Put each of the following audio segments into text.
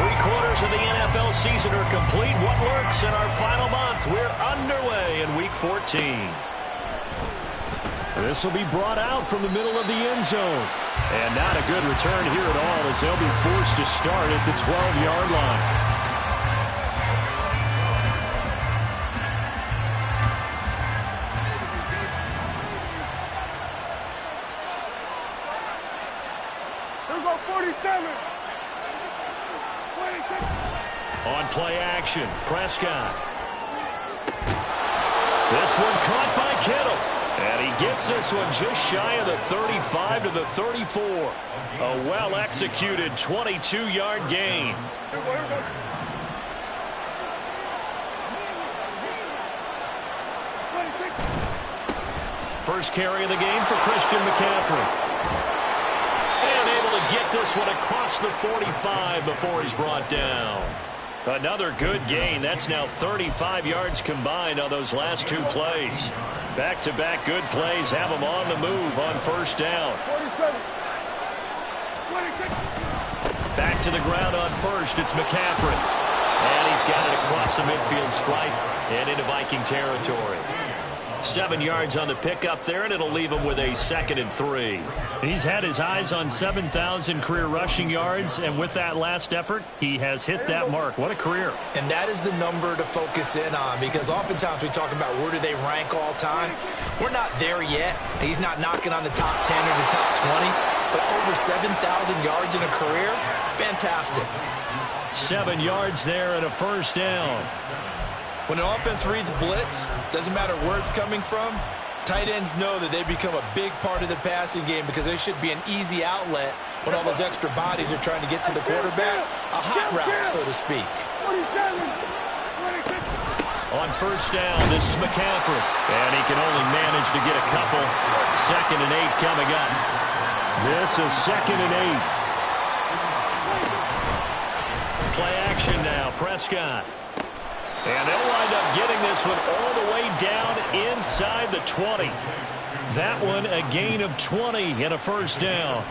Three-quarters of the NFL season are complete. What lurks in our final month? We're underway in Week 14. This will be brought out from the middle of the end zone. And not a good return here at all, as they'll be forced to start at the 12-yard line. On play action, Prescott. This one caught by Kittle. And he gets this one just shy of the 35 to the 34. A well-executed 22-yard gain. First carry of the game for Christian McCaffrey. And able to get this one across the 45 before he's brought down. Another good gain. That's now 35 yards combined on those last two plays. Back-to-back good plays have him on the move on first down. Back to the ground on first. It's McCaffrey. And he's got it across the midfield stripe and into Viking territory. 7 yards on the pickup there, and it'll leave him with a 2nd and 3. He's had his eyes on 7,000 career rushing yards, and with that last effort, he has hit that mark. What a career. And that is the number to focus in on, because oftentimes we talk about where do they rank all time. We're not there yet. He's not knocking on the top 10 or the top 20, but over 7,000 yards in a career, fantastic. 7 yards there and a first down. When an offense reads blitz, doesn't matter where it's coming from, tight ends know that they become a big part of the passing game because they should be an easy outlet when all those extra bodies are trying to get to the quarterback. A hot route, so to speak. On first down, this is McCaffrey. And he can only manage to get a couple. 2nd and 8 coming up. This is 2nd and 8. Play action now, Prescott. And they'll wind up getting this one all the way down inside the 20. That one a gain of 20 and a first down.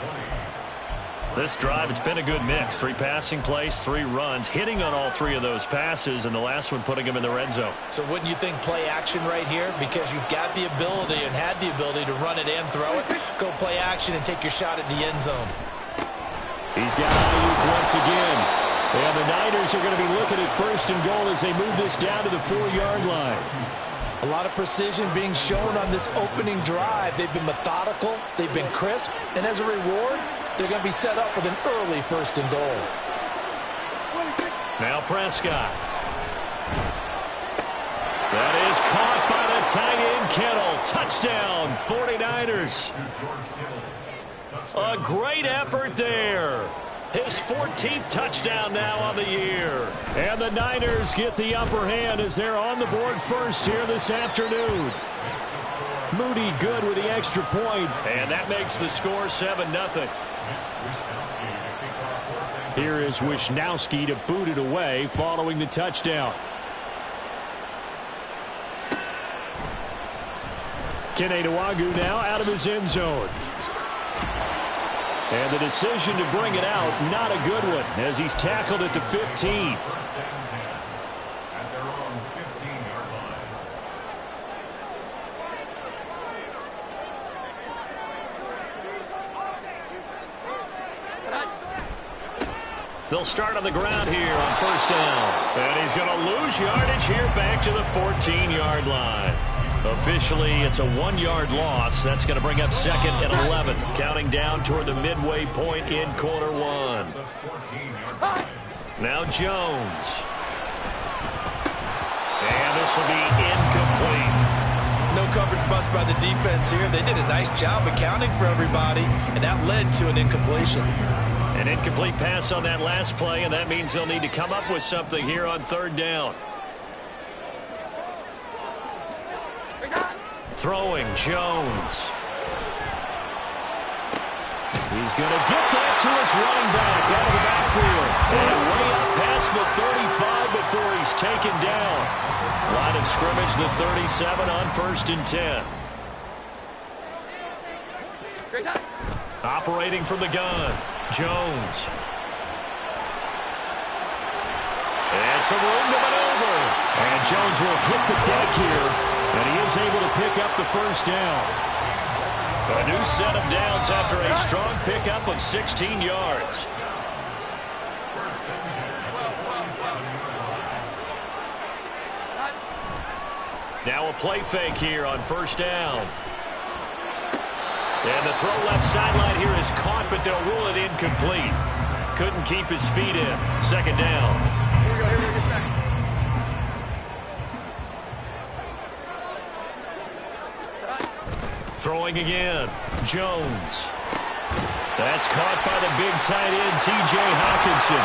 This drive, it's been a good mix. 3 passing plays, 3 runs, hitting on all 3 of those passes, and the last one putting him in the red zone. So wouldn't you think play action right here? Because you've got the ability and had the ability to run it and throw it. Go play action and take your shot at the end zone. He's got Ayuk once again. And the Niners are going to be looking at 1st and goal as they move this down to the 4-yard line. A lot of precision being shown on this opening drive. They've been methodical. They've been crisp. And as a reward, they're going to be set up with an early 1st and goal. Now Prescott. That is caught by the tight end, Kittle. Touchdown, 49ers. A great effort there. His 14th touchdown now on the year. And the Niners get the upper hand as they're on the board first here this afternoon. Moody good with the extra point. And that makes the score 7-0. Here is Wisnowski to boot it away following the touchdown. Kene Nwangwu now out of his end zone. And the decision to bring it out, not a good one, as he's tackled at the 15. They'll start on the ground here on first down. And he's going to lose yardage here back to the 14-yard line. Officially, it's a 1-yard loss. That's going to bring up 2nd and 11. Counting down toward the midway point in quarter 1. Now Jones. And this will be incomplete. No coverage bust by the defense here. They did a nice job accounting for everybody, and that led to an incompletion. An incomplete pass on that last play, and that means they'll need to come up with something here on 3rd down. Throwing, Jones. He's going to get that to his running back out of the backfield. And way up past the 35 before he's taken down. Line of scrimmage, the 37 on 1st and 10. Operating from the gun, Jones. Got some room to maneuver. And Jones will hit the deck here, and he is able to pick up the first down. A new set of downs after a strong pickup of 16 yards. Now a play fake here on first down. And the throw left sideline here is caught, but they'll rule it incomplete. Couldn't keep his feet in. Second down. Throwing again. Jones. That's caught by the big tight end, T.J. Hawkinson.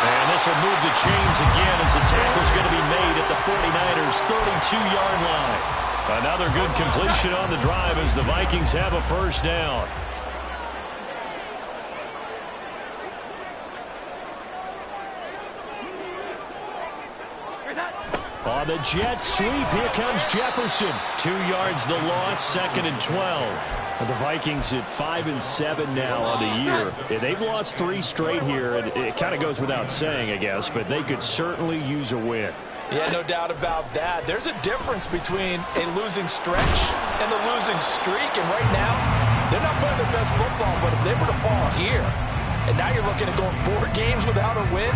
And this will move the chains again as the tackle's going to be made at the 49ers' 32-yard line. Another good completion on the drive as the Vikings have a first down. On the jet sweep, here comes Jefferson. 2 yards the loss, 2nd and 12. The Vikings at 5-7 now on the year. Yeah, they've lost 3 straight here, and it kind of goes without saying, I guess, but they could certainly use a win. Yeah, no doubt about that. There's a difference between a losing stretch and a losing streak, and right now, they're not playing their best football, but if they were to fall here, and now you're looking at going 4 games without a win,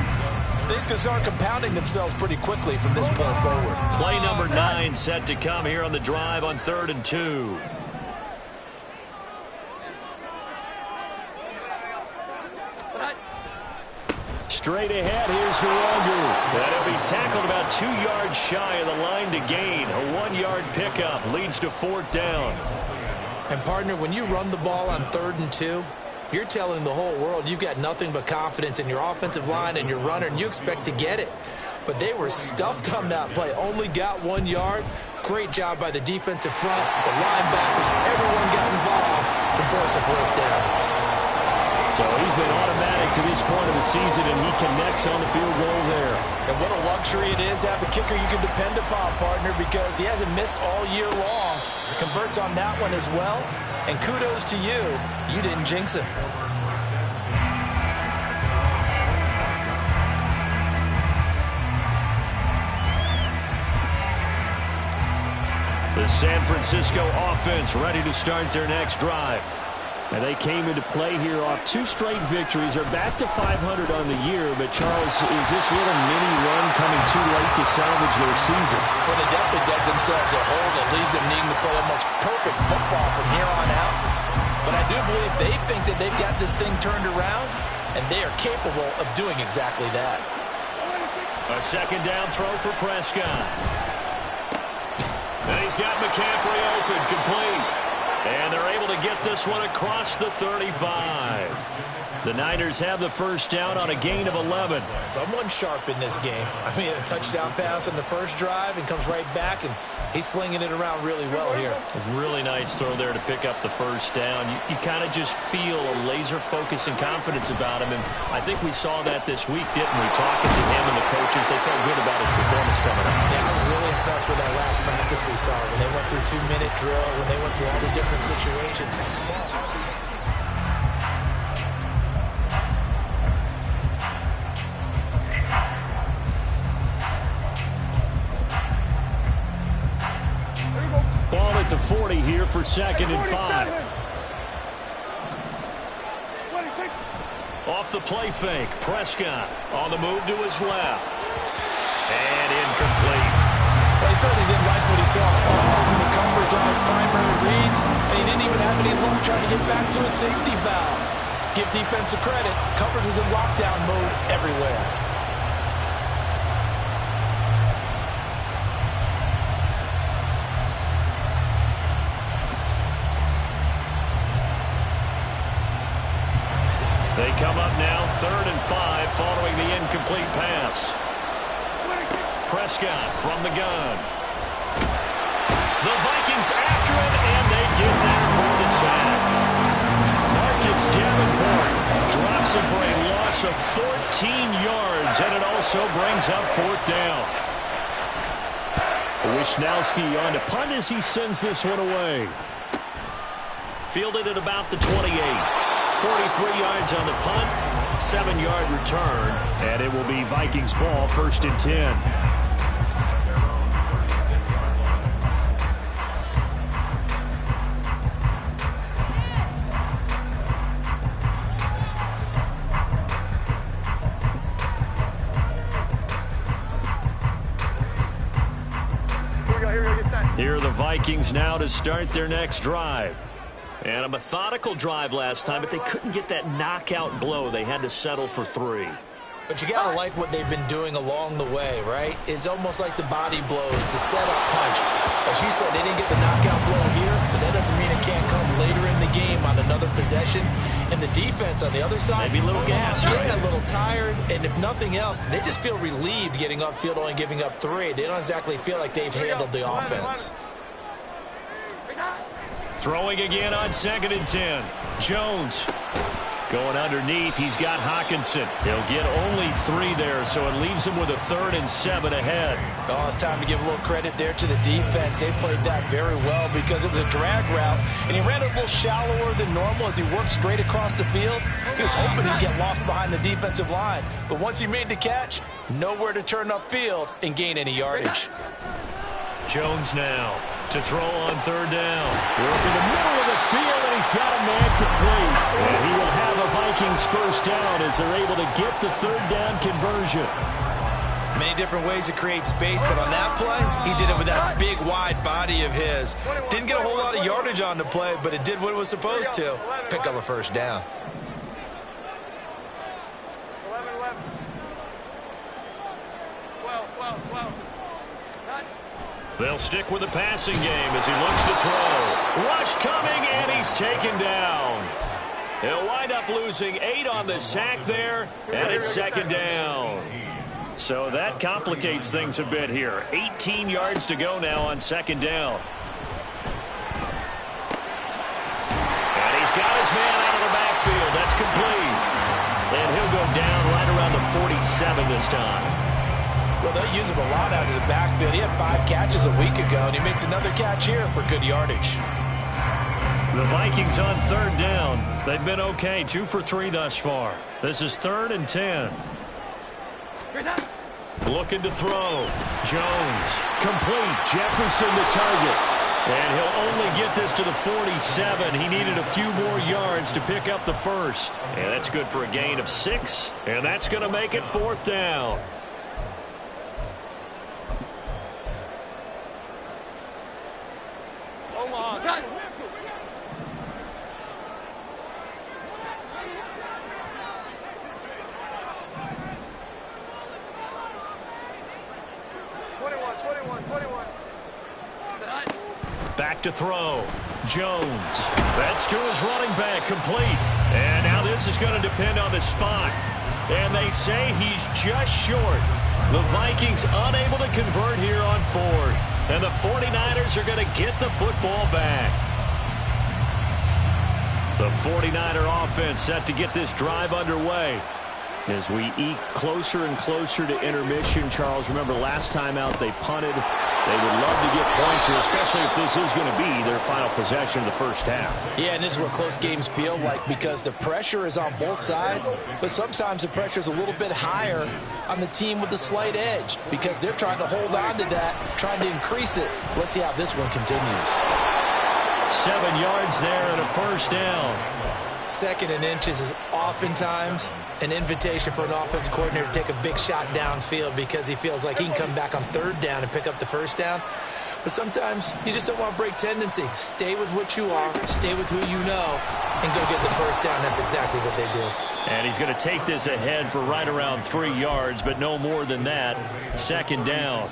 things can start compounding themselves pretty quickly from this point forward. Play number 9 set to come here on the drive on 3rd and 2. Straight ahead, here's Hirogu. That'll be tackled about 2 yards shy of the line to gain. A 1-yard pickup leads to 4th down. And, partner, when you run the ball on 3rd and 2, you're telling the whole world you've got nothing but confidence in your offensive line and your runner, and you expect to get it. But they were stuffed on that play. Only got 1 yard. Great job by the defensive front. The linebackers, everyone got involved to force a 4th down. So he's been automatic to this point of the season, and he connects on the field goal there. And what a luxury it is to have a kicker you can depend upon, partner, because he hasn't missed all year long. Converts on that one as well. And kudos to you. You didn't jinx him. The San Francisco offense ready to start their next drive. And they came into play here off 2 straight victories. They're back to 500 on the year. But, Charles, is this little mini run coming too late to salvage their season? Well, they definitely dug themselves a hole that leaves them needing to play almost perfect football from here on out. But I do believe they think that they've got this thing turned around, and they are capable of doing exactly that. A 2nd down throw for Prescott. And he's got McCaffrey open, complete. And they're able to get this one across the 35. The Niners have the first down on a gain of 11. Someone sharp in this game. I mean, a touchdown pass on the first drive and comes right back, and he's flinging it around really well here. A really nice throw there to pick up the first down. You kind of just feel a laser focus and confidence about him, and I think we saw that this week, didn't we? Talking to him and the coaches, they felt good about his performance coming up. Yeah, I was really impressed with that last practice we saw when they went through 2-minute drill, when they went through all the different situations. Ball at the 40 here for 2nd and 5. Off the play fake, Prescott on the move to his left. And incomplete. Well, he certainly didn't like what he saw all over the coverage on his primary reads, and he didn't even have any luck trying to get back to a safety valve. Give defensive credit. Coverage was in lockdown mode everywhere. They come up now 3rd and 5 following the incomplete pass. Prescott from the gun. The Vikings after him, and they get there for the sack. Marcus Davenport drops him for a loss of 14 yards, and it also brings up 4th down. Wisnowski on to punt as he sends this one away. Fielded at about the 28. 43 yards on the punt. 7-yard return, and it will be Vikings ball, 1st and 10. Here are the Vikings now to start their next drive. And a methodical drive last time, but they couldn't get that knockout blow. They had to settle for 3. But you got to like what they've been doing along the way, right? It's almost like the body blows, the setup punch. As you said, they didn't get the knockout blow here, but that doesn't mean it can't come later in the game on another possession. And the defense on the other side, maybe a little gas, right? Yeah, a little tired. And if nothing else, they just feel relieved getting upfield, only giving up 3. They don't exactly feel like they've handled the offense. Throwing again on 2nd and 10. Jones going underneath. He's got Hawkinson. He'll get only 3 there, so it leaves him with a 3rd and 7 ahead. Oh, it's time to give a little credit there to the defense. They played that very well because it was a drag route, and he ran a little shallower than normal as he worked straight across the field. He was hoping he'd get lost behind the defensive line, but once he made the catch, nowhere to turn upfield and gain any yardage. Jones now to throw on 3rd down. Working the middle of the field, and he's got a man complete. And he will have a Vikings 1st down as they're able to get the 3rd down conversion. Many different ways to create space, but on that play, he did it with that big, wide body of his. Didn't get a whole lot of yardage on the play, but it did what it was supposed to. Pick up a 1st down. They'll stick with the passing game as he looks to throw. Rush coming, and he's taken down. He'll wind up losing 8 on the sack there, and it's 2nd down. So that complicates things a bit here. 18 yards to go now on 2nd down. And he's got his man out of the backfield. That's complete. And he'll go down right around the 47 this time. Well, they'll use him a lot out of the backfield. He had 5 catches a week ago, and he makes another catch here for good yardage. The Vikings on 3rd down. They've been okay, 2 for 3 thus far. This is 3rd and 10. Looking to throw. Jones. Complete. Jefferson the target. And he'll only get this to the 47. He needed a few more yards to pick up the 1st. And that's good for a gain of 6. And that's going to make it 4th down. Back to throw. Jones. That's to his running back. Complete. And now this is going to depend on the spot. And they say he's just short. The Vikings unable to convert here on 4th. And the 49ers are going to get the football back. The 49er offense set to get this drive underway. As we eke closer and closer to intermission, Charles, remember last time out they punted. They would love to get points here, especially if this is going to be their final possession of the 1st half. Yeah, and this is what close games feel like because the pressure is on both sides, but sometimes the pressure is a little bit higher on the team with the slight edge because they're trying to hold on to that, trying to increase it. Let's see how this one continues. 7 yards there and a 1st down. 2nd and inches is oftentimes an invitation for an offense coordinator to take a big shot downfield because he feels like he can come back on 3rd down and pick up the 1st down. But sometimes you just don't want to break tendency. Stay with what you are, stay with who you know, and go get the 1st down. That's exactly what they did. And he's going to take this ahead for right around 3 yards, but no more than that. 2nd down.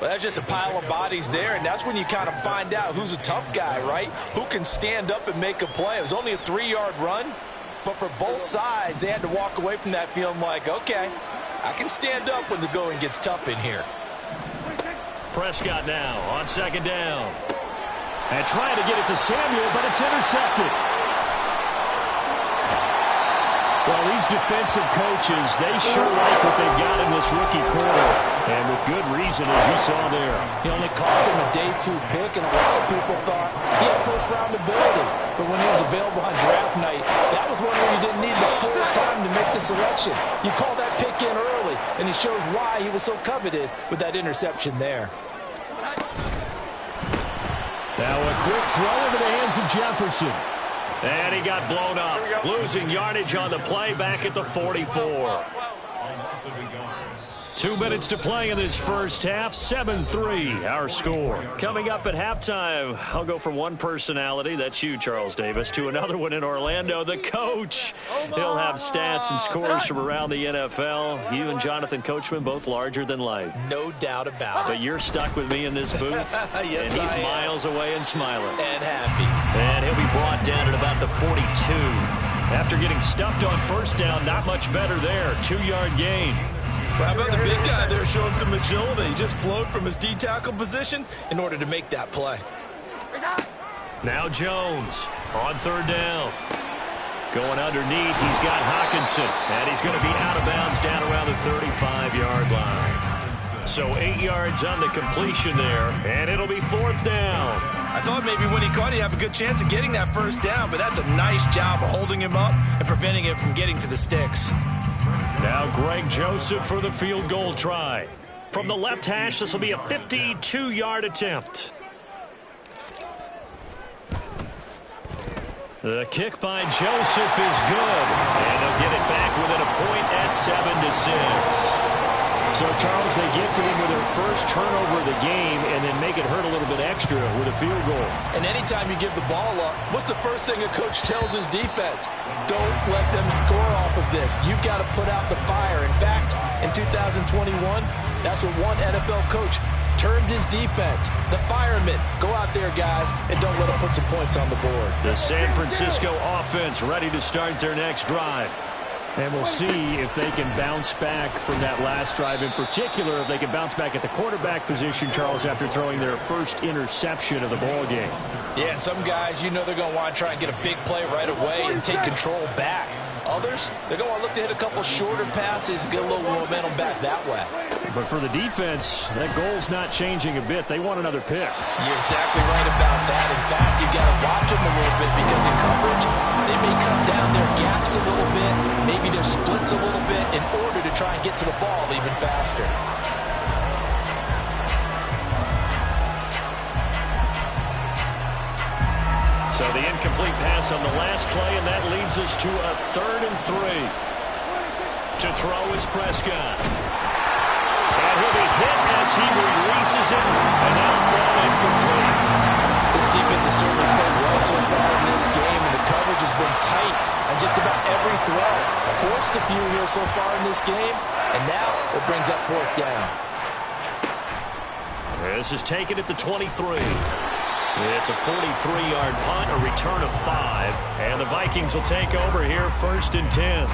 Well, that's just a pile of bodies there, and that's when you kind of find out who's a tough guy, right? Who can stand up and make a play. It was only a 3-yard run, but for both sides, they had to walk away from that feeling like, okay, I can stand up when the going gets tough in here. Prescott now on 2nd down. And trying to get it to Samuel, but it's intercepted. Well, these defensive coaches, they sure like what they've got in this rookie quarter. And with good reason, as you saw there. He only cost him a day 2 pick, and a lot of people thought he had first-round ability. But when he was available on draft night, that was one where you didn't need the full time to make the selection. You call that pick in early, and it shows why he was so coveted with that interception there. Now a quick throw into the hands of Jefferson. And he got blown up, losing yardage on the play back at the 44. 2 minutes to play in this first half. 7-3 our score. Coming up at halftime, I'll go from one personality, that's you, Charles Davis, to another one in Orlando, the coach. He'll have stats and scores from around the NFL. You and Jonathan Coachman, both larger than life. No doubt about it. But you're stuck with me in this booth. Yes, and he's miles away and smiling. And happy. And he'll be brought down at about the 42. After getting stuffed on first down, not much better there. 2-yard gain. Well, how about the big guy there showing some agility? He just flowed from his D-tackle position in order to make that play. Now Jones on third down. Going underneath, he's got Hockenson. And he's going to be out of bounds down around the 35-yard line. So 8 yards on the completion there, and it'll be fourth down. I thought maybe when he caught, he'd have a good chance of getting that first down, but that's a nice job of holding him up and preventing him from getting to the sticks. Now Greg Joseph for the field goal try. From the left hash, this will be a 52-yard attempt. The kick by Joseph is good. And they'll get it back within a point at 7-6. So, Charles, they get to them with their first turnover of the game and then make it hurt a little bit extra with a field goal. And anytime you give the ball up, what's the first thing a coach tells his defense? Don't let them score off of this. You've got to put out the fire. In fact, in 2021, that's what one NFL coach termed his defense. The firemen. Go out there, guys, and don't let them put some points on the board. The San Francisco offense ready to start their next drive. And we'll see if they can bounce back from that last drive. In particular, if they can bounce back at the quarterback position, Charles, after throwing their first interception of the ball game. Yeah, and some guys, you know they're going to want to try and get a big play right away and take control back. Others, they're going to want to look to hit a couple shorter passes, get a little momentum back that way. But for the defense, that goal's not changing a bit. They want another pick. You're exactly right about that. In fact, you've got to watch them a little bit because in coverage, they may cut down their gaps a little bit, maybe their splits a little bit in order to try and get to the ball even faster. So the incomplete pass on the last play, and that leads us to a 3rd and 3. To throw is Prescott. And he'll be hit as he releases it, and that'll fall incomplete. This defense has certainly played well so far in this game, and the coverage has been tight on just about every throw. Forced a few here so far in this game, and now it brings up 4th down. This is taken at the 23. It's a 43-yard punt, a return of 5, and the Vikings will take over here 1st and 10.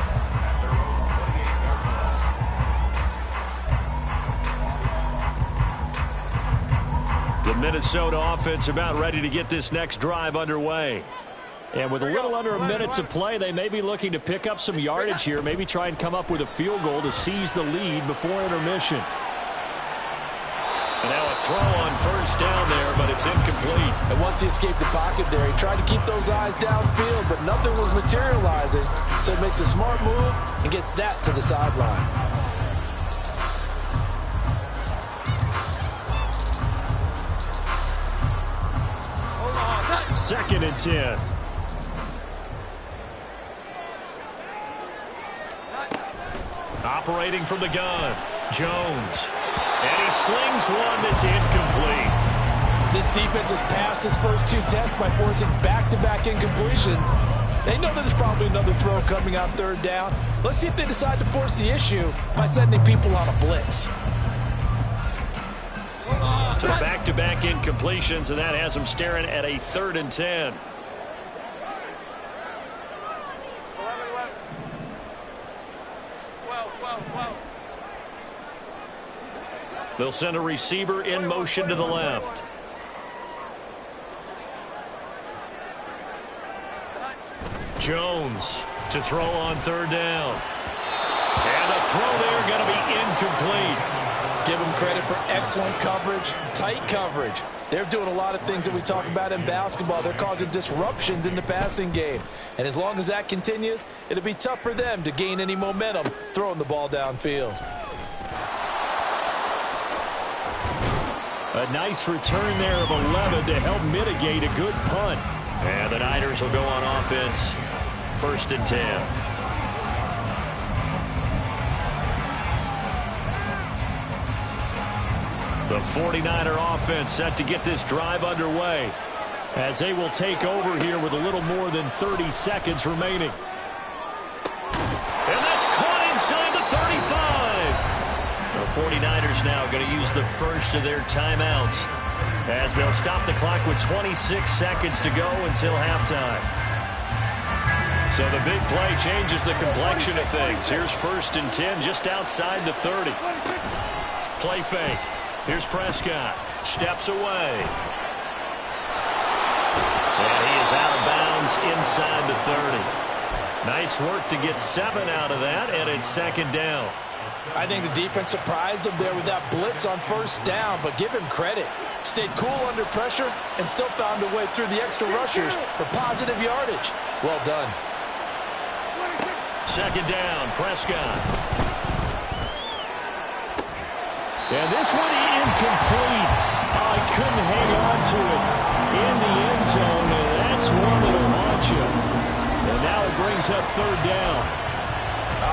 The Minnesota offense about ready to get this next drive underway. And with a little under a minute to play, they may be looking to pick up some yardage here, maybe try and come up with a field goal to seize the lead before intermission. And now a throw on 1st down there, but it's incomplete. And once he escaped the pocket there, he tried to keep those eyes downfield, but nothing was materializing. So he makes a smart move and gets that to the sideline. 2nd and 10. Operating from the gun, Jones. And he slings one that's incomplete. This defense has passed its first 2 tests by forcing back-to-back incompletions. They know that there's probably another throw coming on 3rd down. Let's see if they decide to force the issue by sending people on a blitz. So back-to-back incompletions, and that has them staring at a 3rd and 10. They'll send a receiver in motion to the left. Jones to throw on third down. And the throw there going to be incomplete. Give them credit for excellent coverage, tight coverage. They're doing a lot of things that we talk about in basketball. They're causing disruptions in the passing game. And as long as that continues, it'll be tough for them to gain any momentum throwing the ball downfield. A nice return there of 11 to help mitigate a good punt. And the Niners will go on offense. 1st and 10. The 49er offense set to get this drive underway as they will take over here with a little more than 30 seconds remaining. And that's caught inside the 35. The 49ers now going to use the first of their timeouts as they'll stop the clock with 26 seconds to go until halftime. So the big play changes the complexion of things. Here's 1st and 10 just outside the 30. Play fake. Here's Prescott. Steps away. And he is out of bounds inside the 30. Nice work to get 7 out of that, and it's 2nd down. I think the defense surprised him there with that blitz on 1st down, but give him credit. Stayed cool under pressure and still found a way through the extra rushers for positive yardage. Well done. 2nd down, Prescott. And this one incomplete. Oh, he couldn't hang on to it in the end zone, and that's one that'll launch him. And now it brings up 3rd down.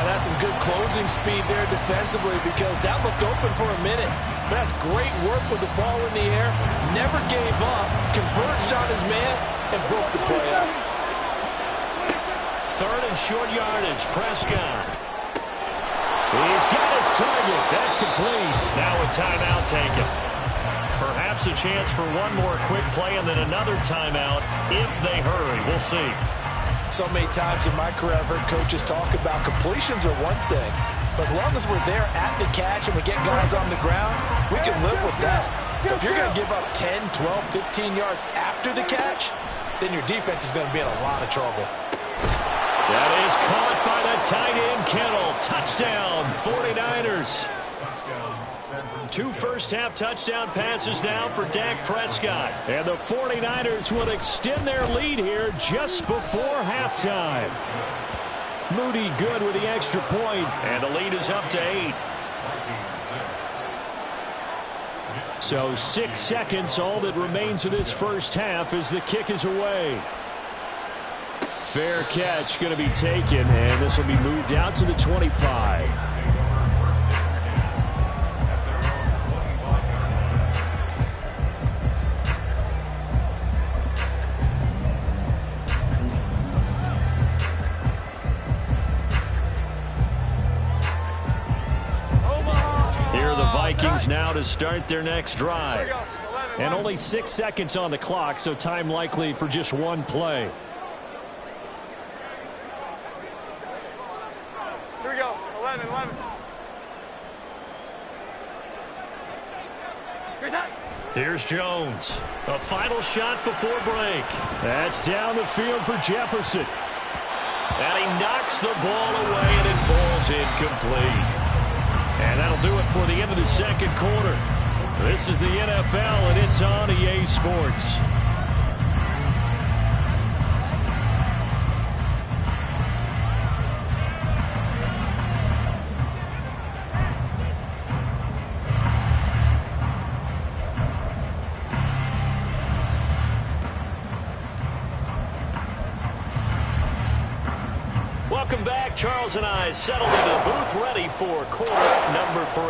That's some good closing speed there defensively because that looked open for a minute. But that's great work with the ball in the air. Never gave up, converged on his man, and broke the play up. 3rd and short yardage, Prescott. He's got his target. That's complete. Now a timeout taken. Perhaps a chance for one more quick play and then another timeout if they hurry. We'll see. So many times in my career I've heard coaches talk about completions are one thing. But as long as we're there at the catch and we get guys on the ground, we can live with that. But if you're going to give up 10, 12, 15 yards after the catch, then your defense is going to be in a lot of trouble. That is caught by the tight end, Kittle. Touchdown, 49ers. 2 first-half touchdown passes now for Dak Prescott. And the 49ers will extend their lead here just before halftime. Moody good with the extra point, and the lead is up to 8. So 6 seconds, all that remains of this first half as the kick is away. Fair catch going to be taken, and this will be moved out to the 25. Here are the Vikings now to start their next drive. And only 6 seconds on the clock, so time likely for just one play. Here's Jones. A final shot before break. That's down the field for Jefferson. And he knocks the ball away, and it falls incomplete. And that'll do it for the end of the second quarter. This is the NFL, and it's on EA Sports. Welcome back. Charles and I settled into the booth ready for quarter number 3.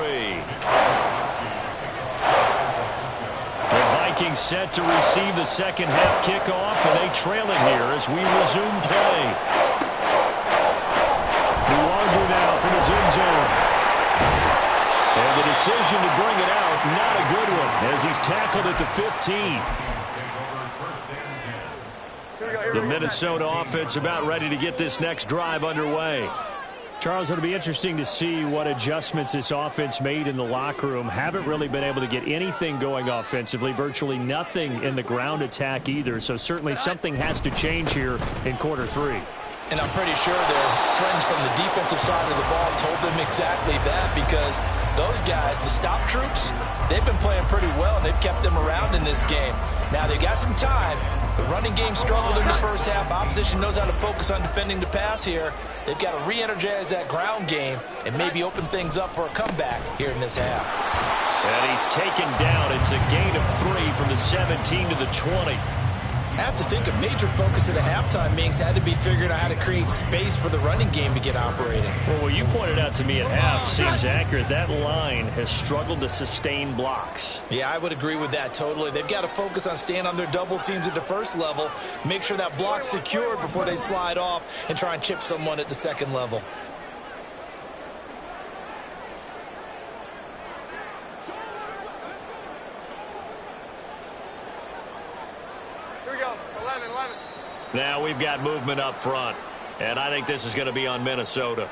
The Vikings set to receive the second half kickoff, and they trail it here as we resume play. Luongo now from his end zone. And the decision to bring it out, not a good one, as he's tackled at the 15. The Minnesota offense about ready to get this next drive underway. Charles, it'll be interesting to see what adjustments this offense made in the locker room. Haven't really been able to get anything going offensively, virtually nothing in the ground attack either. So certainly something has to change here in quarter 3. And I'm pretty sure their friends from the defensive side of the ball told them exactly that, because those guys, the stop troops, they've been playing pretty well. They've kept them around in this game. Now, they got some time. The running game struggled in the first half. Opposition knows how to focus on defending the pass here. They've got to re-energize that ground game and maybe open things up for a comeback here in this half. And he's taken down. It's a gain of 3 from the 17 to the 20. I have to think a major focus of the halftime meetings had to be figuring out how to create space for the running game to get operating. Well, what you pointed out to me at half seems accurate. That line has struggled to sustain blocks. Yeah, I would agree with that totally. They've got to focus on staying on their double teams at the first level, make sure that block's secured before they slide off and try and chip someone at the second level. Now we've got movement up front, and I think this is going to be on Minnesota.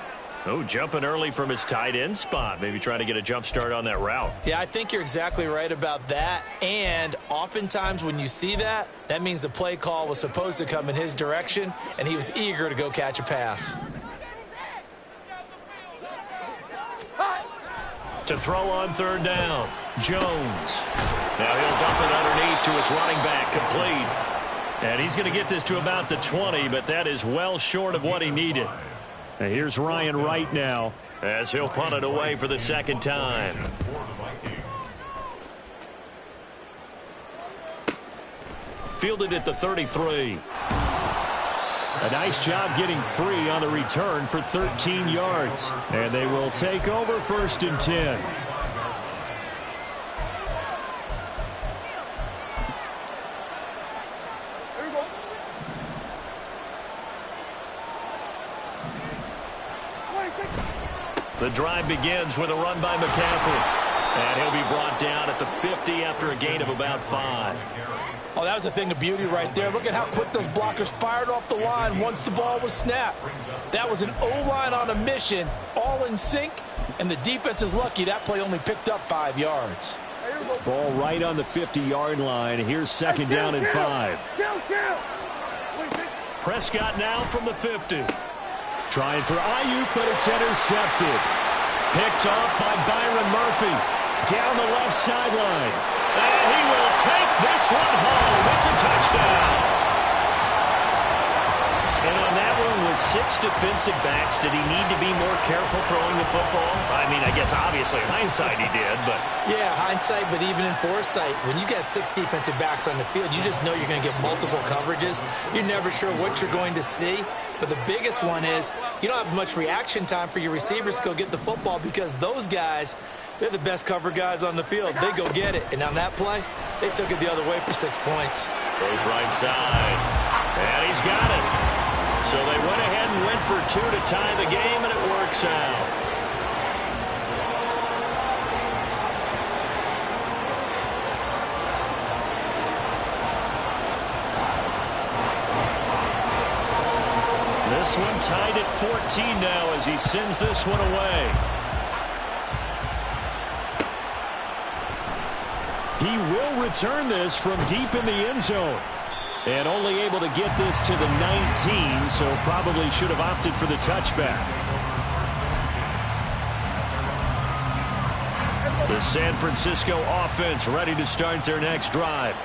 Oh, jumping early from his tight end spot, maybe trying to get a jump start on that route. Yeah, I think you're exactly right about that, and oftentimes when you see that, that means the play call was supposed to come in his direction, and he was eager to go catch a pass. To throw on third down, Jones. Now he'll dump it underneath to his running back, complete. And he's going to get this to about the 20, but that is well short of what he needed. And here's Ryan Wright now as he'll punt it away for the second time. Fielded at the 33. A nice job getting free on the return for 13 yards. And they will take over 1st and 10. The drive begins with a run by McCaffrey. And he'll be brought down at the 50 after a gain of about 5. Oh, that was a thing of beauty right there. Look at how quick those blockers fired off the line once the ball was snapped. That was an O-line on a mission, all in sync, and the defense is lucky that play only picked up 5 yards. Ball right on the 50-yard line. Here's 2nd down and 5. Prescott now from the 50. Trying for Ayuk, but it's intercepted. Picked off by Byron Murphy. Down the left sideline. And he will take this one home. It's a touchdown. And on that one with 6 defensive backs, did he need to be more careful throwing the football? I mean, I guess obviously in hindsight he did, but... Yeah, hindsight, but even in foresight, when you got 6 defensive backs on the field, you just know you're going to get multiple coverages. You're never sure what you're going to see. But the biggest one is you don't have much reaction time for your receivers to go get the football, because those guys, they're the best cover guys on the field. They go get it. And on that play, they took it the other way for 6 points. Goes right side. And he's got it. So they went ahead and went for 2 to tie the game, and it works out. This one tied at 14 now as he sends this one away. He will return this from deep in the end zone. And only able to get this to the 19, so probably should have opted for the touchback. The San Francisco offense ready to start their next drive.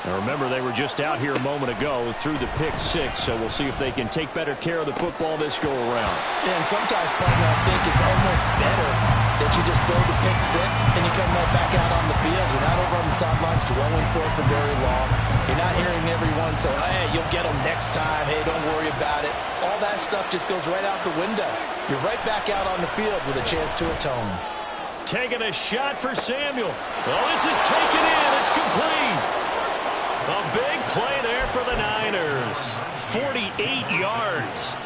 Now remember, they were just out here a moment ago through the pick 6, so we'll see if they can take better care of the football this go-around. Yeah, and sometimes, partner, I think it's almost better that you just throw the pick 6 and you come right back out on the field. You're not over on the sidelines dwelling for it for very long. You're not hearing everyone say, hey, you'll get them next time. Hey, don't worry about it. All that stuff just goes right out the window. You're right back out on the field with a chance to atone. Taking a shot for Samuel. Oh, this is taken in. It's complete. A big play there for the Niners. 48 yards.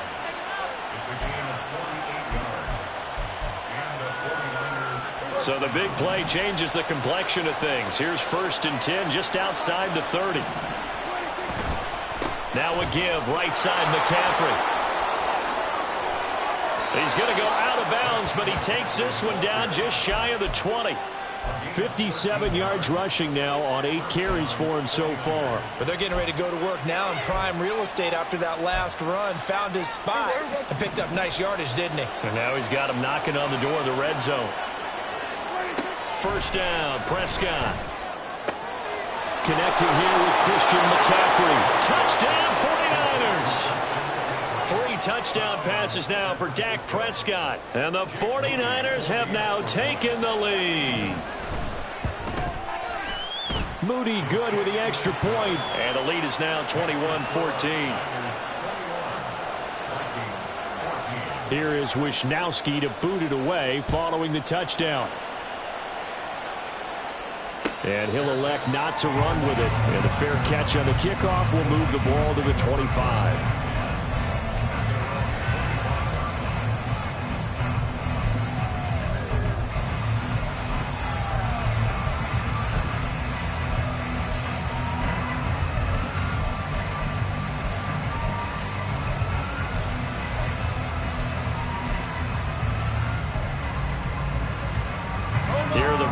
So the big play changes the complexion of things. Here's 1st and 10 just outside the 30. Now a give, right side McCaffrey. He's going to go out of bounds, but he takes this one down just shy of the 20. 57 yards rushing now on 8 carries for him so far. But they're getting ready to go to work now in prime real estate after that last run. Found his spot and picked up nice yardage, didn't he? And now he's got him knocking on the door of the red zone. First down, Prescott. Connecting here with Christian McCaffrey. Touchdown, 49ers. 3 touchdown passes now for Dak Prescott. And the 49ers have now taken the lead. Moody good with the extra point. And the lead is now 21-14. Here is Wisnowski to boot it away following the touchdown. And he'll elect not to run with it. And a fair catch on the kickoff will move the ball to the 25.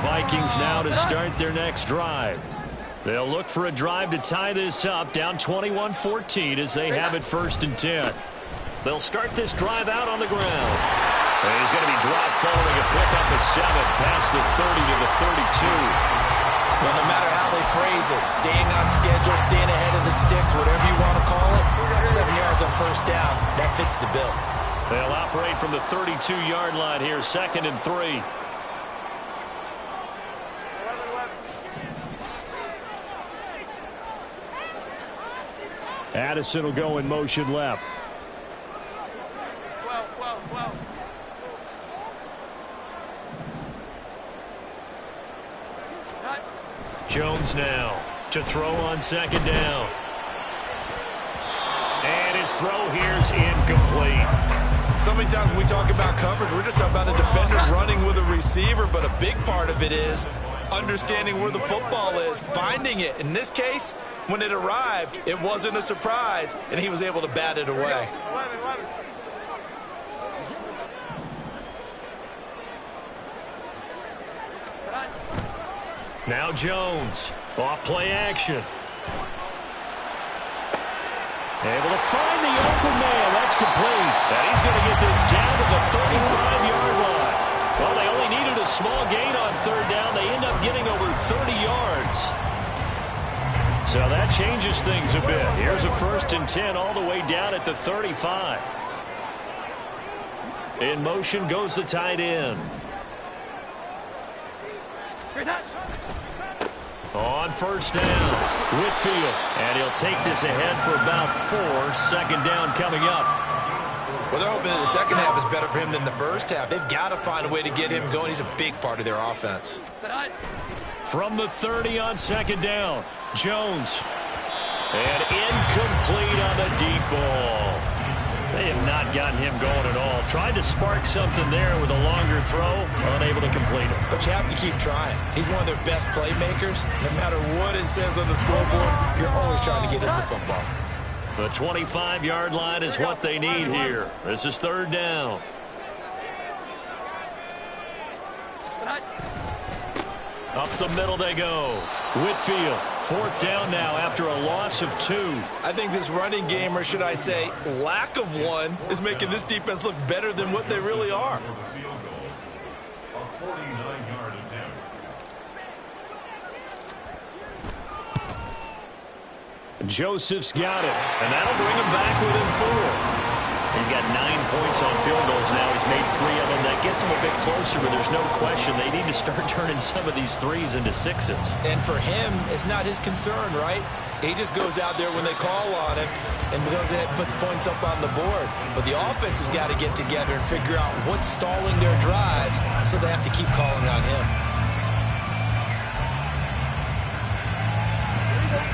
Vikings now to start their next drive. They'll look for a drive to tie this up, down 21-14 as they have it 1st and 10. They'll start this drive out on the ground. And he's going to be dropped following a pickup of 7 past the 30 to the 32. Well, no matter how they phrase it, staying on schedule, staying ahead of the sticks, whatever you want to call it, 7 yards on 1st down, that fits the bill. They'll operate from the 32-yard line here, 2nd and 3. Addison will go in motion left. Jones now to throw on 2nd down. And his throw here's incomplete. So many times when we talk about coverage, we're just talking about a defender running with a receiver, but a big part of it is understanding where the football is, finding it. In this case, when it arrived, it wasn't a surprise, and he was able to bat it away. Now Jones, off play action. Able to find the open man. That's complete. And he's going to get this down to the 35-yard line. Well, they only needed a small gain on 3rd down. They end up getting over 30 yards. So that changes things a bit. Here's a 1st and 10 all the way down at the 35. In motion goes the tight end. On 1st down, Whitfield. And he'll take this ahead for about 4. 2nd down coming up. Well, they're hoping that the second half is better for him than the first half. They've got to find a way to get him going. He's a big part of their offense. From the 30 on 2nd down, Jones. And incomplete on the deep ball. They have not gotten him going at all. Tried to spark something there with a longer throw, unable to complete it. But you have to keep trying. He's one of their best playmakers. No matter what it says on the scoreboard, you're always trying to get him the football. The 25-yard line is what they need here. This is 3rd down. Up the middle they go. Whitfield, 4th down now after a loss of 2. I think this running game, or should I say lack of one, is making this defense look better than what they really are. Joseph's got it, and that'll bring him back within 4. He's got 9 points on field goals now. He's made 3 of them. That gets him a bit closer, but there's no question they need to start turning some of these 3s into 6s. And for him, it's not his concern, right? He just goes out there when they call on him and goes ahead and puts points up on the board. But the offense has got to get together and figure out what's stalling their drives, so they have to keep calling on him.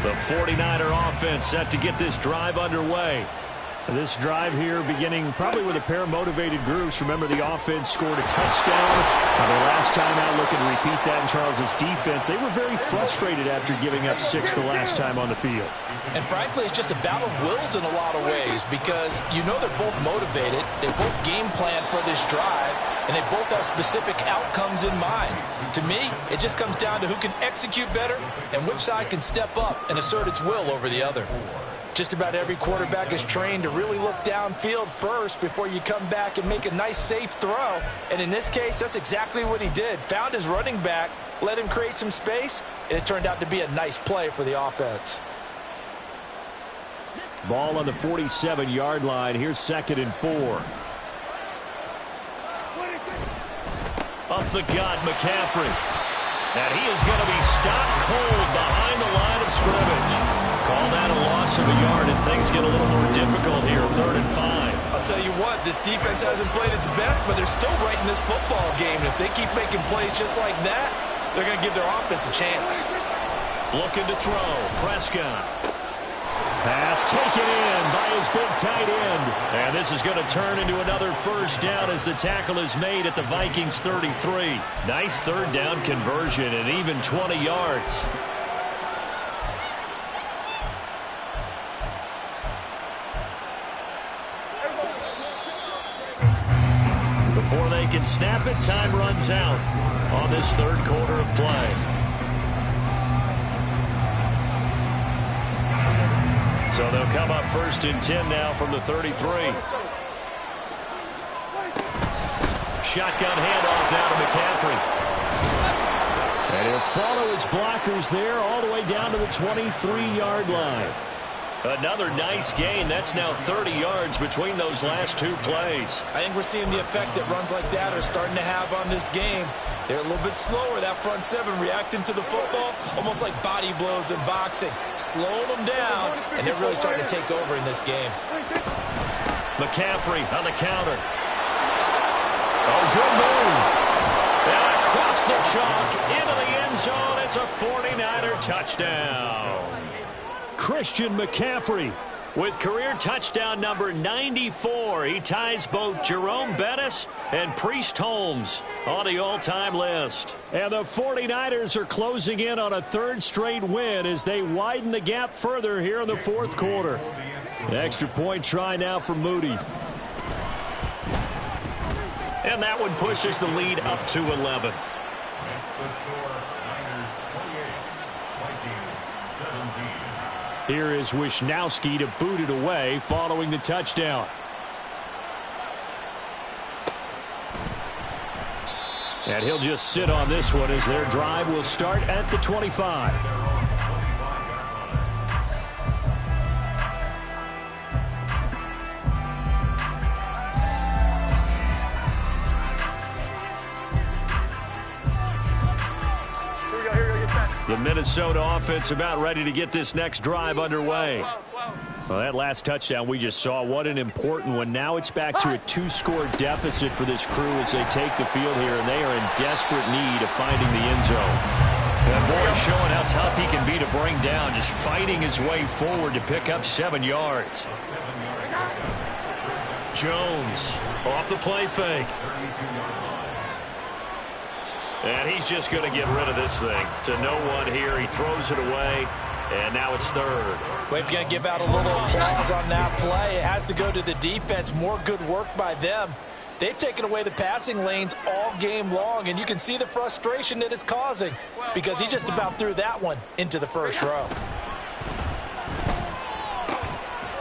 The 49er offense set to get this drive underway. This drive here beginning probably with a pair of motivated groups. Remember, the offense scored a touchdown. The last time out, looking to repeat that in Charles's defense. They were very frustrated after giving up 6 the last time on the field. And frankly, it's just a battle of wills in a lot of ways, because you know they're both motivated. They both game plan for this drive. and they both have specific outcomes in mind. To me, it just comes down to who can execute better and which side can step up and assert its will over the other. Just about every quarterback is trained to really look downfield first before you come back and make a nice, safe throw. And in this case, that's exactly what he did. Found his running back, let him create some space, and it turned out to be a nice play for the offense. Ball on the 47-yard line. Here's 2nd and 4. Up the gut, McCaffrey. And he is going to be stopped cold behind the line of scrimmage. Call that a loss of a yard, and things get a little more difficult here, 3rd and 5. I'll tell you what, this defense hasn't played its best, but they're still right in this football game. And if they keep making plays just like that, they're going to give their offense a chance. Looking to throw, Prescott. Pass taken in by his big tight end. And this is going to turn into another 1st down as the tackle is made at the Vikings 33. Nice 3rd down conversion and even 20 yards. Before they can snap it, time runs out on this 3rd quarter of play. So they'll come up 1st and 10 now from the 33. Shotgun handoff now to McCaffrey. And he'll follow his blockers there all the way down to the 23-yard line. Another nice gain. That's now 30 yards between those last 2 plays. I think we're seeing the effect that runs like that are starting to have on this game. They're a little bit slower, that front 7, reacting to the football, almost like body blows in boxing. Slowing them down, and they're really starting to take over in this game. McCaffrey on the counter. Oh, good move. And across the chalk, into the end zone. It's a 49er touchdown. Christian McCaffrey with career touchdown number 94. He ties both Jerome Bettis and Priest Holmes on the all-time list. And the 49ers are closing in on a 3rd straight win as they widen the gap further here in the 4th quarter. An extra point try now for Moody. And that one pushes the lead up to 11. Here is Wisnowski to boot it away following the touchdown. And he'll just sit on this one as their drive will start at the 25. The Minnesota offense about ready to get this next drive underway. Well, that last touchdown we just saw, what an important one. Now it's back to a 2-score deficit for this crew as they take the field here, and they are in desperate need of finding the end zone. That boy is showing how tough he can be to bring down, just fighting his way forward to pick up 7 yards. Jones off the play fake. And he's just going to get rid of this thing to no one here. He throws it away, and now it's 3rd. We're going to give out a little applause on that play. It has to go to the defense. More good work by them. They've taken away the passing lanes all game long, and you can see the frustration that it's causing because he just about threw that one into the 1st row.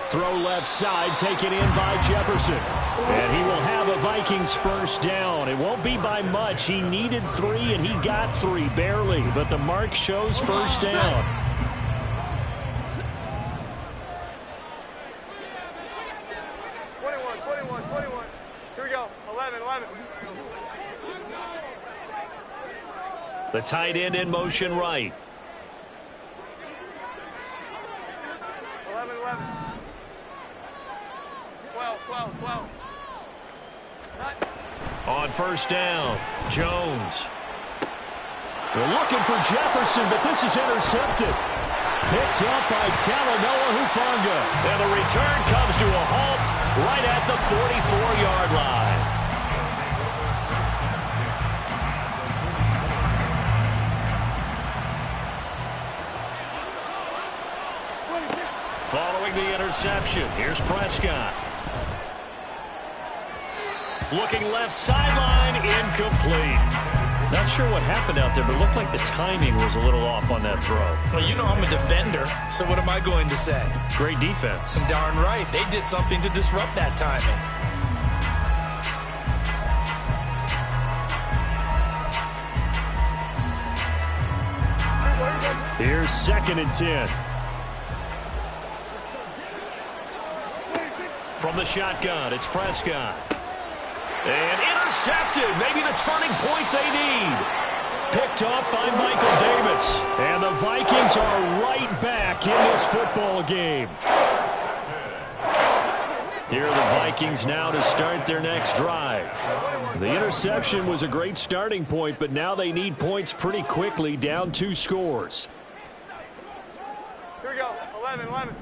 Throw left side, taken in by Jefferson. And he will have a Vikings 1st down. It won't be by much. He needed 3, and he got 3, barely. But the mark shows 1st down. Here we go. 11. The tight end in motion right. 11. 12. On 1st down, Jones. They're looking for Jefferson, but this is intercepted. Picked up by Talanoa Hufanga. And the return comes to a halt right at the 44-yard line. Following the interception, here's Prescott. Looking left sideline, incomplete. Not sure what happened out there, but it looked like the timing was a little off on that throw. Well, you know I'm a defender, so what am I going to say? Great defense. Darn right. They did something to disrupt that timing. Here's 2nd and 10. From the shotgun, it's Prescott. And intercepted. Maybe the turning point they need. Picked off by Michael Davis. And the Vikings are right back in this football game. Here are the Vikings now to start their next drive. The interception was a great starting point, but now they need points pretty quickly, down 2 scores. Here we go. 11.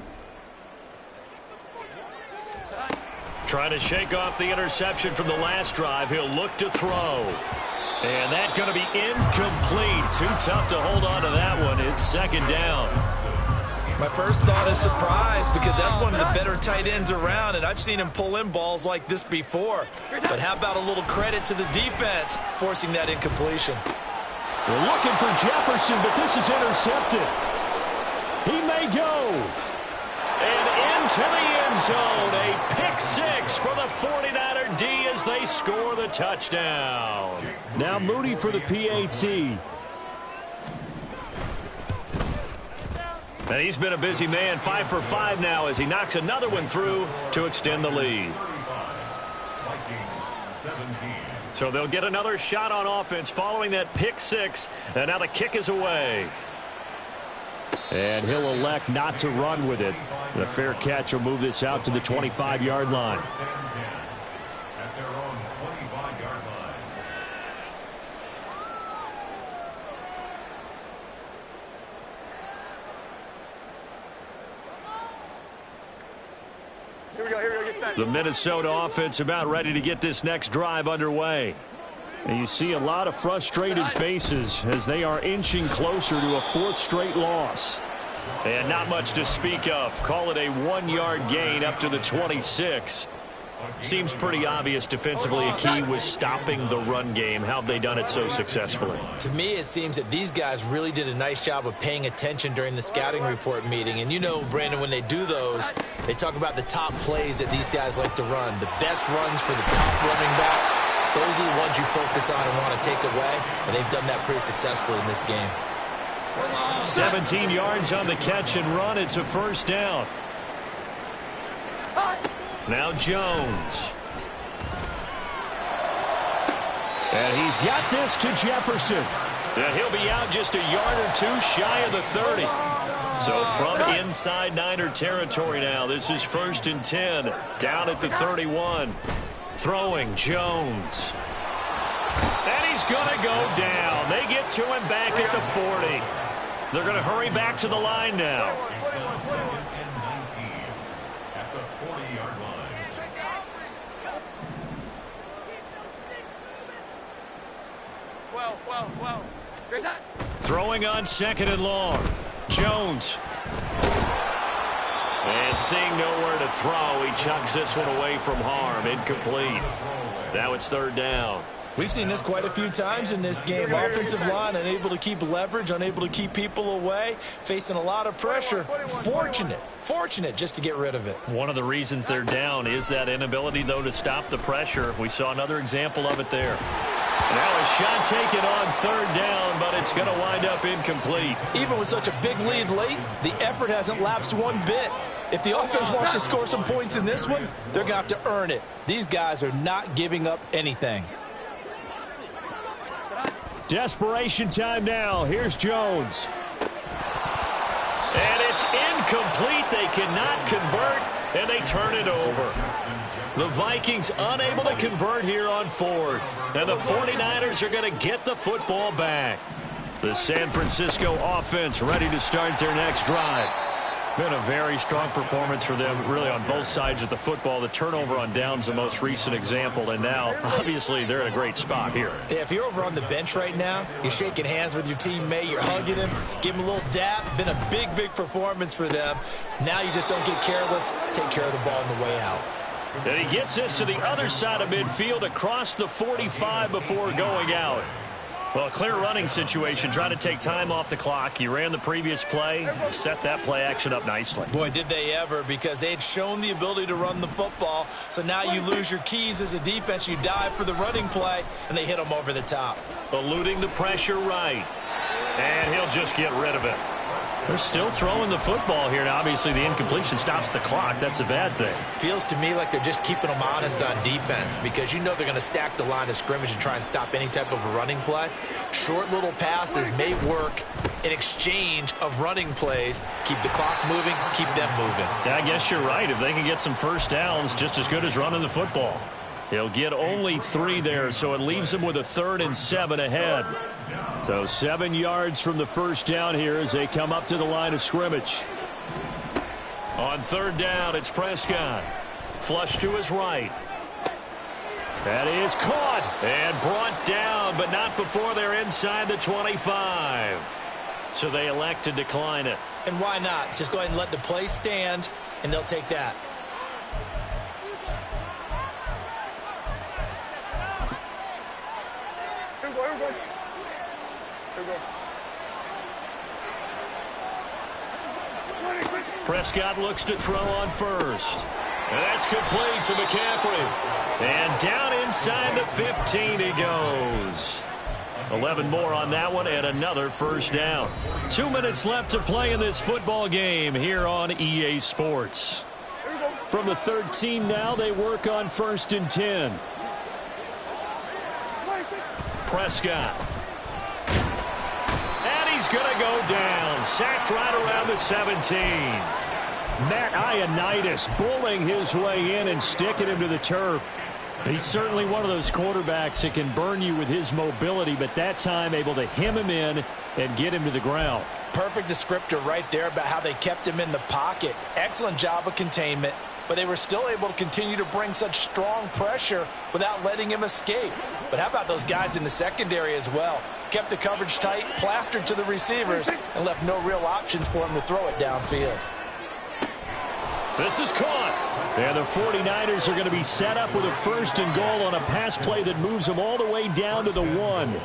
Trying to shake off the interception from the last drive. He'll look to throw. And that's going to be incomplete. Too tough to hold on to that one. It's 2nd down. My first thought is surprise because that's one of the better tight ends around, and I've seen him pull in balls like this before. But how about a little credit to the defense forcing that incompletion? We're looking for Jefferson, but this is intercepted. He may go. And into the end zone. A pick 6 for the 49er D as they score the touchdown. Now Moody for the PAT. And he's been a busy man, 5 for 5 now as he knocks another one through to extend the lead. So they'll get another shot on offense following that pick 6. And now the kick is away. And he'll elect not to run with it. The fair catch will move this out to the 25-yard line. Here we go. Get set. The Minnesota offense about ready to get this next drive underway. And you see a lot of frustrated faces as they are inching closer to a 4th straight loss. And not much to speak of. Call it a 1-yard gain up to the 26. Seems pretty obvious defensively a key was stopping the run game. How have they done it so successfully? To me, it seems that these guys really did a nice job of paying attention during the scouting report meeting. And you know, Brandon, when they do those, they talk about the top plays that these guys like to run. The best runs for the top running back. Those are the ones you focus on and want to take away, and they've done that pretty successfully in this game. 17 yards on the catch and run. It's a 1st down. Now Jones. And he's got this to Jefferson. And he'll be out just a yard or 2 shy of the 30. So from inside Niner territory now, this is 1st and 10. Down at the 31. Throwing Jones. And he's going to go down. They get to him back at the 40. They're going to hurry back to the line now. 12. Throwing on 2nd and long. Jones. And seeing nowhere to throw, he chucks this one away from harm. Incomplete. Now it's 3rd down. We've seen this quite a few times in this game. Offensive line unable to keep leverage, unable to keep people away, facing a lot of pressure. Fortunate just to get rid of it. One of the reasons they're down is that inability, though, to stop the pressure. We saw another example of it there. Now a shot taken on 3rd down, but it's going to wind up incomplete. Even with such a big lead late, the effort hasn't lapsed one bit. If the offense wants to score some points in this one, they're going to have to earn it. These guys are not giving up anything. Desperation time now. Here's Jones. And it's incomplete. They cannot convert, and they turn it over. The Vikings unable to convert here on 4th. And the 49ers are going to get the football back. The San Francisco offense ready to start their next drive. Been a very strong performance for them, really, on both sides of the football. The turnover on downs, the most recent example, and now, obviously, they're in a great spot here. Yeah, if you're over on the bench right now, you're shaking hands with your teammate, you're hugging him, give him a little dap. Been a big performance for them. Now you just don't get careless. Take care of the ball on the way out. And he gets this to the other side of midfield across the 45 before going out. Well, clear running situation. Try to take time off the clock. He ran the previous play. Set that play action up nicely. Boy, did they ever, because they had shown the ability to run the football. So now you lose your keys as a defense. You dive for the running play, and they hit him over the top. Eluding the pressure right. And he'll just get rid of it. They're still throwing the football here. Now, obviously, the incompletion stops the clock. That's a bad thing. Feels to me like they're just keeping them honest on defense, because you know they're going to stack the line of scrimmage and try and stop any type of a running play. Short little passes may work in exchange of running plays. Keep the clock moving, keep them moving. I guess you're right. If they can get some first downs, just as good as running the football. He'll get only 3 there, so it leaves him with a 3rd and 7 ahead. So 7 yards from the first down here as they come up to the line of scrimmage. On 3rd down, it's Prescott. Flush to his right. That is caught and brought down, but not before they're inside the 25. So they elect to decline it. And why not? Just go ahead and let the play stand, and they'll take that. Prescott looks to throw on first. And that's complete to McCaffrey. And down inside the 15 he goes. 11 more on that one and another first down. 2 minutes left to play in this football game here on EA Sports. From the 13 now, they work on 1st and 10. Prescott. And he's going to go down. Sacked right around the 17. Matt Ioannidis bullying his way in and sticking him to the turf. He's certainly one of those quarterbacks that can burn you with his mobility, but that time able to hem him in and get him to the ground. Perfect descriptor right there about how they kept him in the pocket. Excellent job of containment, but they were still able to continue to bring such strong pressure without letting him escape. But how about those guys in the secondary as well? Kept the coverage tight, plastered to the receivers, and left no real options for him to throw it downfield. This is caught. And the 49ers are going to be set up with a 1st and goal on a pass play that moves them all the way down to the 1.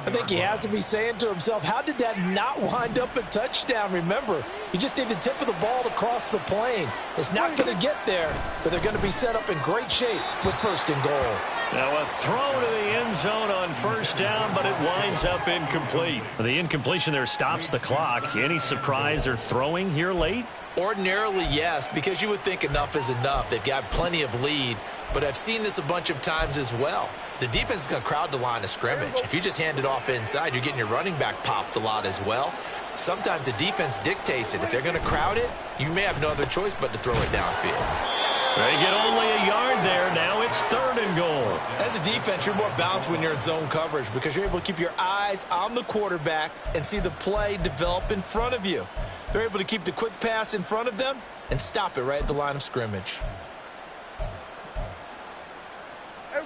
I think he has to be saying to himself, how did that not wind up a touchdown? Remember, you just need the tip of the ball to cross the plane. It's not going to get there, but they're going to be set up in great shape with 1st and goal. Now a throw to the end zone on 1st down, but it winds up incomplete. The incompletion there stops the clock. Any surprise they're throwing here late? Ordinarily, yes, because you would think enough is enough. They've got plenty of lead, but I've seen this a bunch of times as well. The defense is going to crowd the line of scrimmage. If you just hand it off inside, you're getting your running back popped a lot as well. Sometimes the defense dictates it. If they're going to crowd it, you may have no other choice but to throw it downfield. They get only a yard there. Now it's 3rd and goal. As a defense, you're more balanced when you're in zone coverage because you're able to keep your eyes on the quarterback and see the play develop in front of you. They're able to keep the quick pass in front of them and stop it right at the line of scrimmage.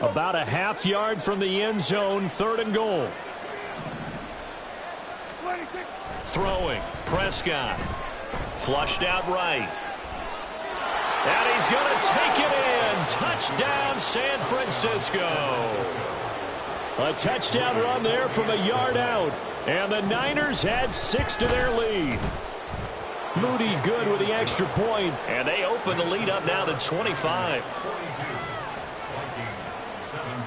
About a half yard from the end zone, 3rd and goal. Throwing, Prescott. Flushed out right. And he's going to take it in. Touchdown, San Francisco. A touchdown run there from a yard out. And the Niners add 6 to their lead. Moody good with the extra point. And they open the lead up now to 25.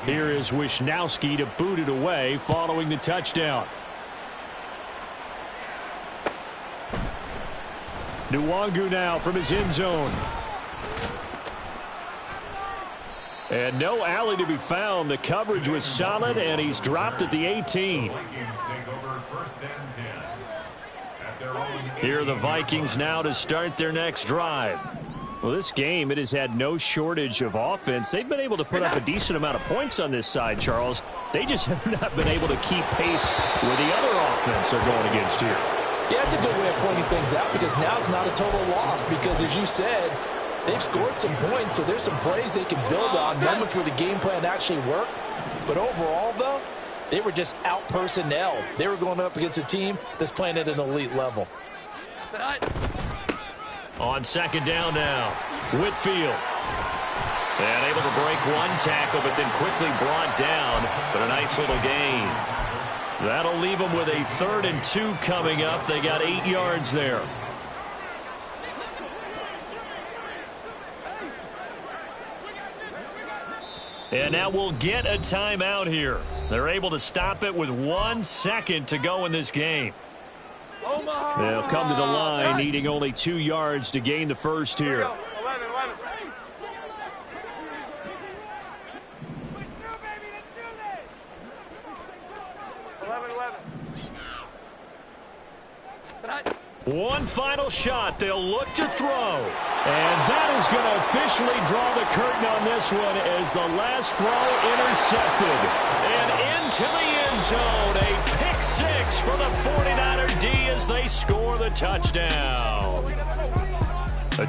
Here is Wisnowski to boot it away following the touchdown. Nwangu now from his end zone. And no alley to be found. The coverage was solid, and he's dropped at the 18. Here are the Vikings now to start their next drive. Well, this game, it has had no shortage of offense. They've been able to put up a decent amount of points on this side, Charles. They just have not been able to keep pace with the other offense they're going against here. Yeah, it's a good way of pointing things out because now it's not a total loss because, as you said, they've scored some points, so there's some plays they can build on, moments where the game plan actually worked. But overall, though, they were just out-personnel. They were going up against a team that's playing at an elite level. On 2nd down now, Whitfield. And able to break one tackle, but then quickly brought down. But a nice little gain. That'll leave them with a 3rd and 2 coming up. They got 8 yards there. And now we'll get a timeout here. They're able to stop it with 1 second to go in this game. They'll come to the line, needing only 2 yards to gain the first here. 11, 11. One final shot. They'll look to throw. And that is going to officially draw the curtain on this one as the last throw intercepted. And into the end zone. A pick 6 for the 49er D as they score the touchdown.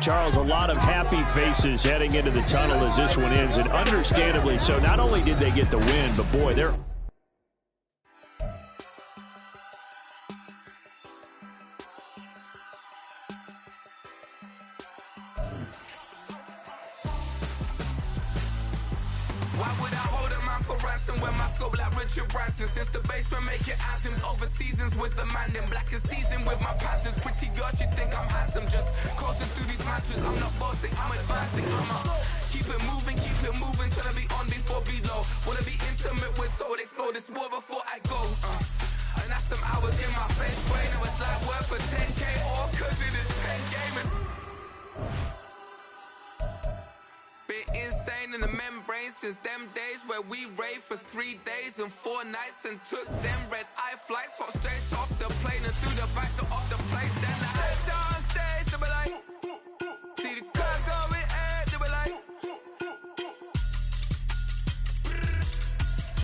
Charles, a lot of happy faces heading into the tunnel as this one ends, and understandably so. Not only did they get the win, but boy, they're... Since the basement making anthems over seasons with the man in black is seasoned with my patterns. Pretty girl, she think I'm handsome. Just coasting through these matches. I'm not bossing, I'm advancing. Keep it moving till I be on before below. Wanna be intimate with soul, explore this war before I go. And that's some hours in my face. Wait, it was like work for 10K or cause it is 10 gaming. Been insane in the membrane since them days where we raved for 3 days and 4 nights and took them red-eye flights, hot straight off the plane and through the back door of the place. Then I